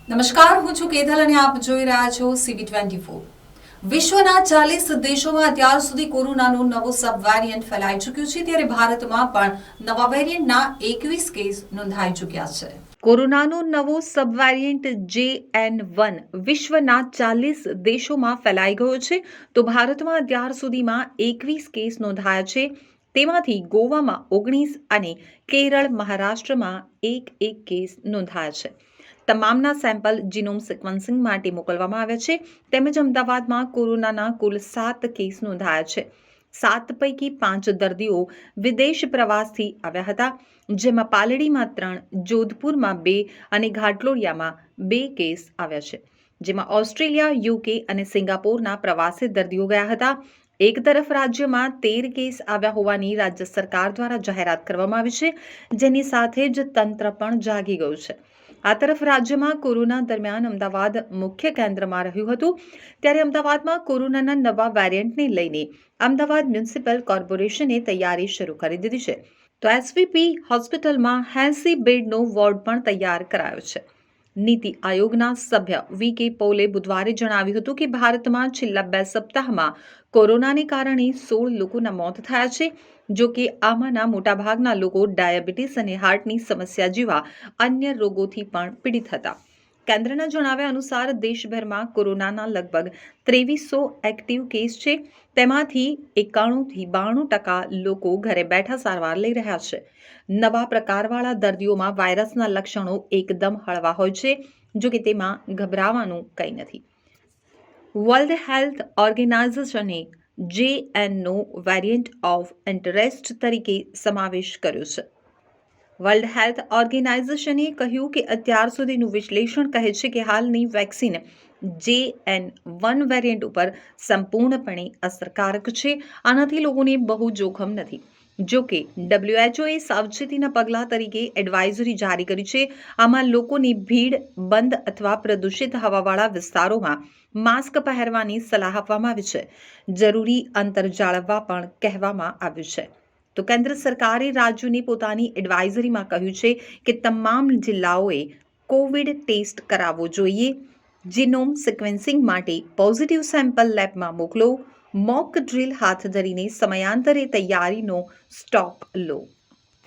નમસ્કાર, હું છું કેતલ અને આપ જોઈ રહ્યા છો CV24। વિશ્વના 40 દેશોમાં અત્યાર સુધી કોરોનાનું નવું સબ વેરિયન્ટ ફેલાઈ ચૂક્યું છે, ત્યારે ભારતમાં પણ નવા વેરિયન્ટના 21 કેસ નોંધાઈ ચૂક્યા છે। કોરોનાનું નવું સબ વેરિયન્ટ JN1 વિશ્વના 40 દેશોમાં ફેલાઈ ગયો છે, તો ભારતમાં અત્યાર સુધીમાં 21 કેસ નોંધાયા છે। તેમાંથી ગોવામાં 19 અને કેરળ, મહારાષ્ટ્રમાં એક કેસ નોંધાયા છે। તમામના સેમ્પલ જીનોમ સિક્વન્સિંગ માટે મોકલવામાં આવ્યા છે। તેમજ અમદાવાદમાં કોરોનાના કુલ 7 કેસ નોંધાયા છે। 7 પૈકી 5 દર્દીઓ વિદેશ પ્રવાસથી આવ્યા હતા, જેમાં પાલડીમાં 3, જોધપુરમાં 2 અને ઘાટલોડિયામાં 2 કેસ આવ્યા છે, જેમાં ઓસ્ટ્રેલિયા, UK અને સિંગાપોરના પ્રવાસી દર્દીઓ ગયા હતા। એક તરફ રાજ્યમાં 13 કેસ આવ્યા હોવાની રાજ્ય સરકાર દ્વારા જાહેરાત કરવામાં આવી છે, જેની સાથે જ તંત્ર પણ જાગી ગયું છે। આ તરફ રાજ્યમાં કોરોના દરમિયાન અમદાવાદ મુખ્ય કેન્દ્રમાં રહ્યું હતું, ત્યારે અમદાવાદમાં કોરોનાના નવા વેરિયન્ટને લઈને અમદાવાદ મ્યુનિસિપલ કોર્પોરેશને તૈયારી શરૂ કરી દીધી છે। તો SVP હોસ્પિટલમાં 80 બેડનો વોર્ડ પણ તૈયાર કરાયો છે। નીતિ આયોગના સભ્ય VK પૌલે બુધવારે જણાવ્યું હતું કે ભારતમાં છેલ્લા 2 સપ્તાહમાં કોરોનાને કારણે 16 લોકોના મોત થયા છે। જો કે આમાંના મોટાભાગના લોકો ડાયાબિટીસ અને હાર્ટની સમસ્યા જેવા અન્ય રોગોથી પણ પીડિત હતા। કેન્દ્રના જણાવ્યા અનુસાર દેશભરમાં કોરોનાના લગભગ 2300 એક્ટિવ કેસ છે, તેમાંથી 91 થી 92% લોકો ઘરે બેઠા સારવાર લઈ રહ્યા છે। નવા પ્રકારવાળા દર્દીઓમાં વાયરસના લક્ષણો એકદમ હળવા હોય છે, જો કે તેમાં ગભરાવાનું કંઈ નથી। વર્લ્ડ હેલ્થ ઓર્ગેનાઇઝેશને JN નો વેરિયન્ટ ઓફ ઇન્ટરેસ્ટ તરીકે સમાવેશ કર્યો છે। વર્લ્ડ હેલ્થ ઓર્ગેનાઇઝેશને કહ્યું કે અત્યાર સુધીનું વિશ્લેષણ કહે છે કે હાલની વેક્સિન JN1 વેરિયન્ટ ઉપર સંપૂર્ણપણે અસરકારક છે। આનાથી લોકોને બહુ જોખમ નથી। જો કે WHOએ સાવચેતીના પગલાં તરીકે એડવાઇઝરી જારી કરી છે। આમાં લોકોને ભીડ, બંધ અથવા પ્રદૂષિત હવાવાળા વિસ્તારોમાં માસ્ક પહેરવાની સલાહ આપવામાં આવી છે। જરૂરી અંતર જાળવવા પણ કહેવામાં આવ્યું છે। તો કેન્દ્ર સરકારે રાજ્યોને પોતાની એડવાઇઝરીમાં કહ્યું છે કે તમામ જિલ્લાઓએ કોવિડ ટેસ્ટ કરાવવો જોઈએ। જીનોમ સિક્વન્સિંગ માટે પોઝિટિવ સેમ્પલ લેબમાં મોકલો। મોક ડ્રીલ હાથ ધરીને સમયાંતરે તૈયારીનો સ્ટોક લો।